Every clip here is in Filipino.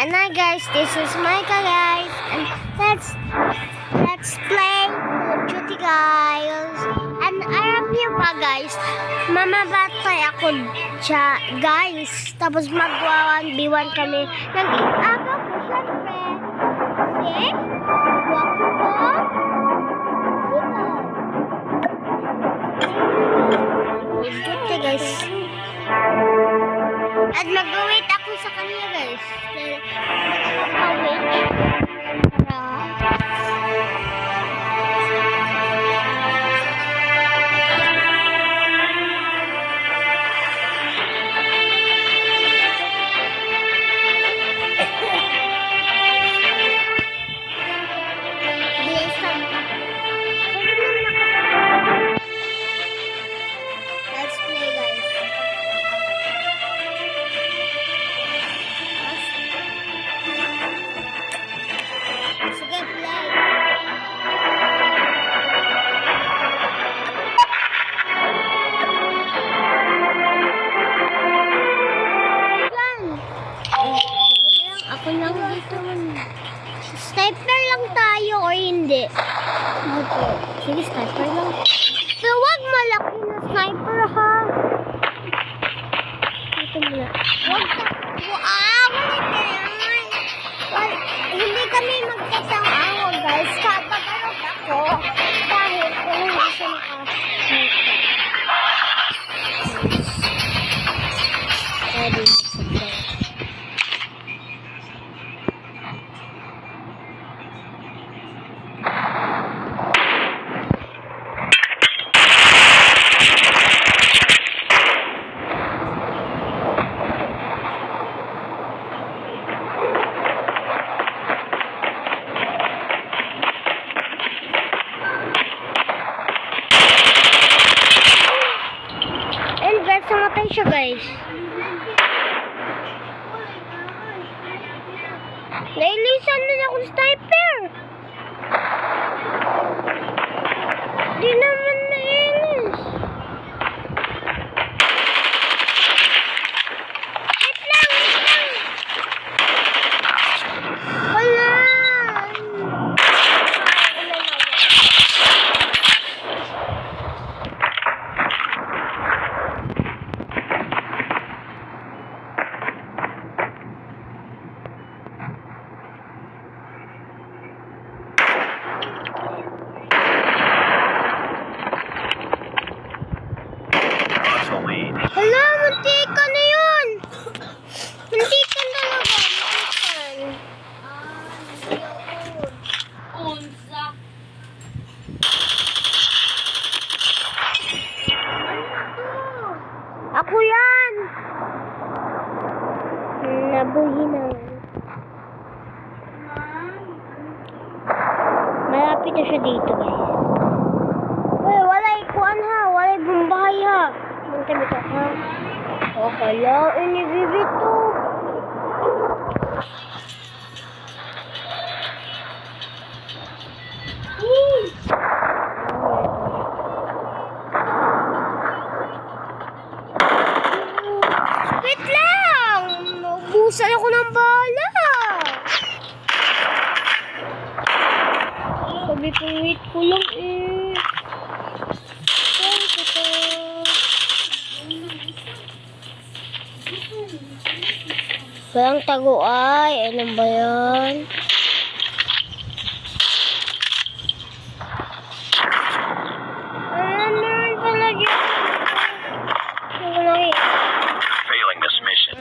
And now guys, this is Micah guys, and let's play Call of Duty guys. And alam niyo ba guys, mamamatay ako siya guys. Tapos mag-1v1 kami. Nag-agaw ko syempre. Kasi, wako ko. Duty guys. At mag-wait ako sa kanya guys. Mag-wait. Let's play guys. Sige, play. Yan. Sige lang. Ako lang dito. Sniper lang tayo or hindi? Okay. Sige, sniper lang. Pero wag malaki na sniper ha. Dito muna. Wag ka. Hindi kami magkasama guys. Kapag ako dahil kung hindi siya nakakita. Ready. Namatay siya guys. Nailisan na akong sniper. Di naman nainis. Wait lang. Wala. Hala, muntikan na yun. Muntikan talaga. Muntikan. Ako yan. Nabuhi na. Malapit na siya dito guys. Uy, walay kuan ha. Walay bumbahay ha. Bito ha. O kaya inibibito. Wait lang. Naubusan ako ng bala. Sabi ko wait ko lang eh. Walang taguay. Ano ba yan? Meron pala dyan. Failing this mission.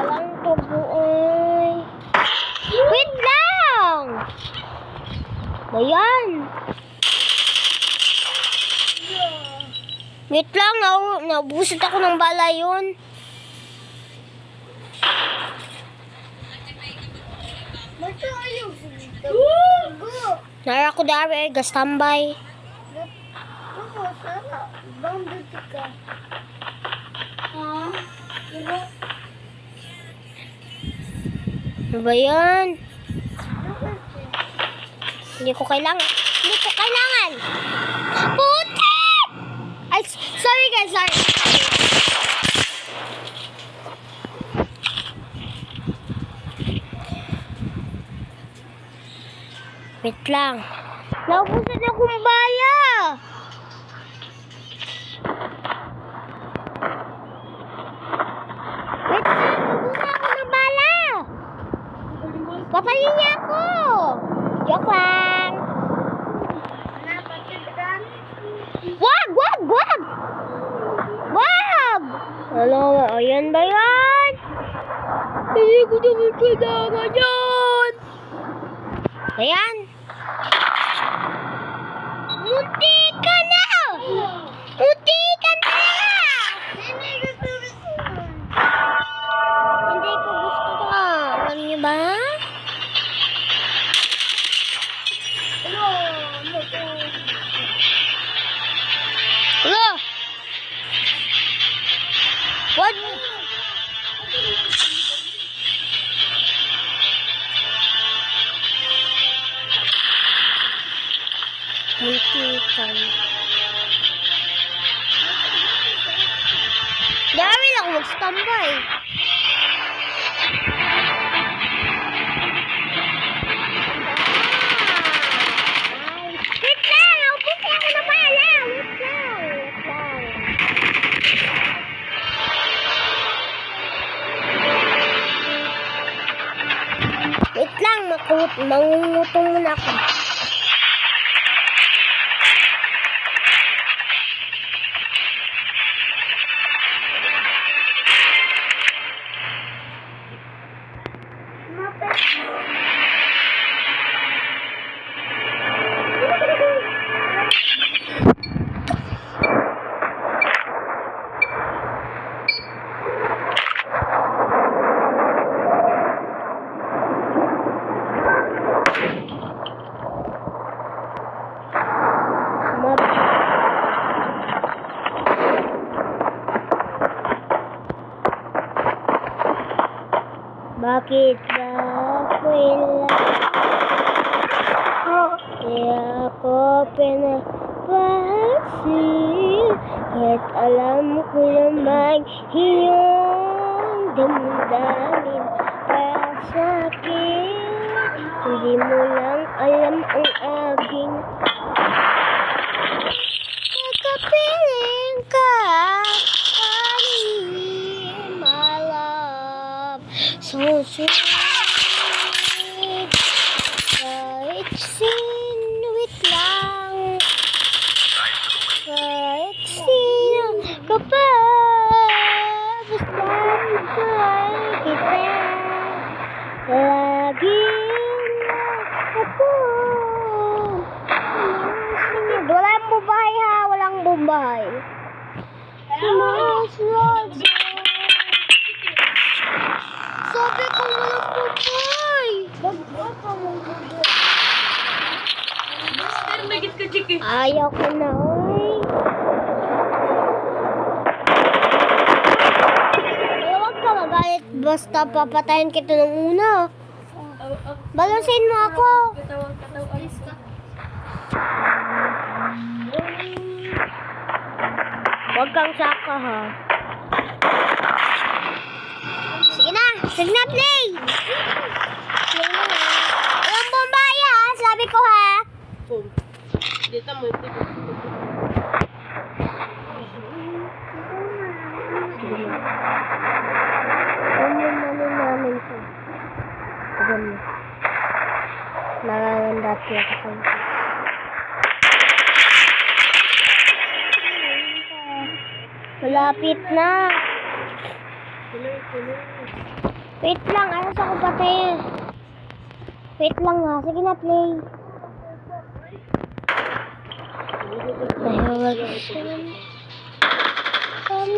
Walang taguay. Wait lang! Ba yan? Wait lang. Naubusit ako ng bala yun. Nara ko dari gastambay. Ano ba yan? Hindi ko kailangan. Puti! Ay, sorry guys, sorry. Wait lang. Naubusan akong bala. Wait lang, naubusan ako ng bala. Patayin niya ako. Joke lang. Wag! Wag! Wag! Wag! Ano? Ayan ba yan? Hindi ko naman kailangan yan. Ayan. Munti ka na! Munti ka na! Hindi ko gusto to. Alam niyo ba? Hello? What? Muntikan. Dami lang mag-standby. Wait lang! Naupos ako na bala! Wait lang! Wait lang! Mangungutong muna ako. Bakit ba ako'y kaya ako pinapahasik kahit alam ko naman iyong damdamin para sa'kin. Hindi mo lang alam ang aking kakapiling ka. My love, so sweet. Kahit sinuwit lang, kahit sino ka pa, basta mahal kita. Lagi lang ako. Walang bubahay ha, walang bubahay. Sumasunod. Sabi ko walang bubahay. Bagwa ka mong bubahay. Ayaw ko na, oy. Huwag ka magalit. Basta papatayin kita ng una. Balusin mo ako. Huwag kang saka, ha. Sige na. Sige na, play. Play na. Walang bumbay, ha. Sabi ko, ha. Dito mo, dito. Namin to. Ayan mo. Nanganganda siya sa kanto. Malapit na. Wait lang, alas ako patayin. Wait lang ha. Sige na, play. Nahawag siya. Wait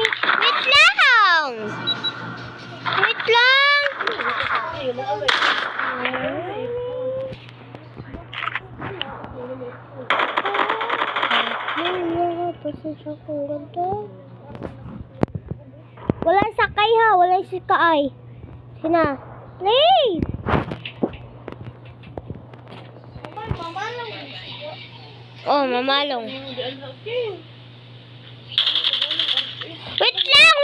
lang! Wait lang! Pasensya kong ganito. Walang sakay ha, walang sikay. Sina, play! Oh, mamalong. Wait lang!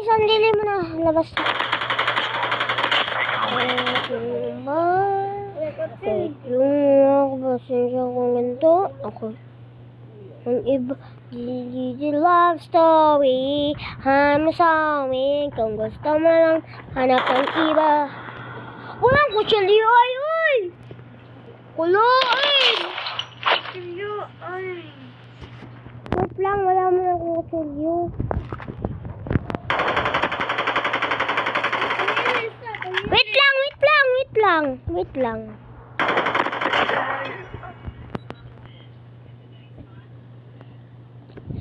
Sandali mo na. Labas na. Wait lang, pasensya kung ganito. Ako. Ang iba, Gigi love story. Hanap sa amin. Kung gusto mo lang, hanap ng iba. Walang kutsilyo ay, uy! Kuloy! Kutsilyo ay. Wait lang, wala mo ng kutsilyo. Wait lang.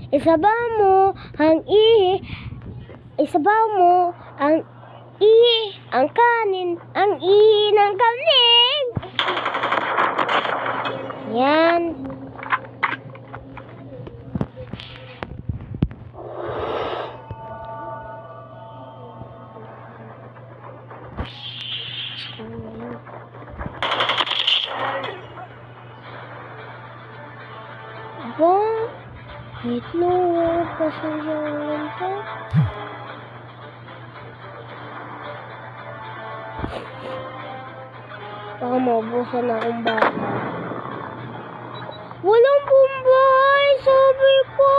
Isabaw mo ang isabaw mo ang ang kanin, ang ng kanin. Yan. Aba, wait lang, pasensya lang to. Baka maubusan na akong bata. Walang bumbay, sabi ko.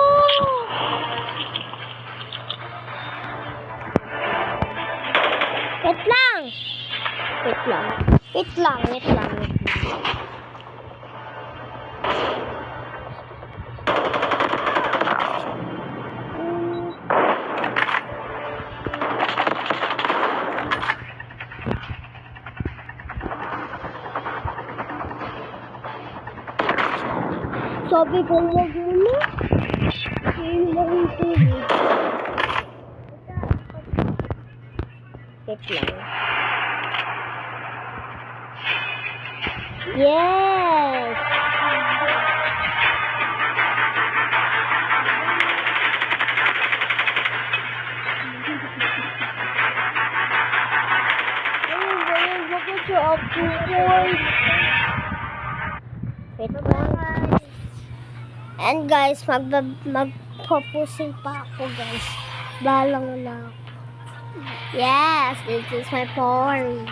Wait lang. Sabi ko wag mo na. Hindi mo yung tubig. Wait lang. Yes! Bakit siya ako, boys? Wait lang. And guys, magpo-pushing pa ako, guys. Balang na ako. Yes, this is my porn.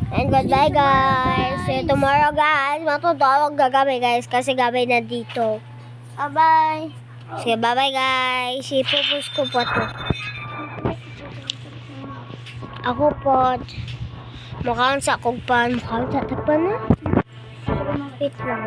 And goodbye, guys. See you tomorrow, guys. Matutulog gagabi, guys. Kasi gabi na dito. Bye-bye. Sige, bye-bye, guys. Ipupus ko po to. Ako po. Mukhang sa kugpan. Mukhang sa takpan na. Wait lang.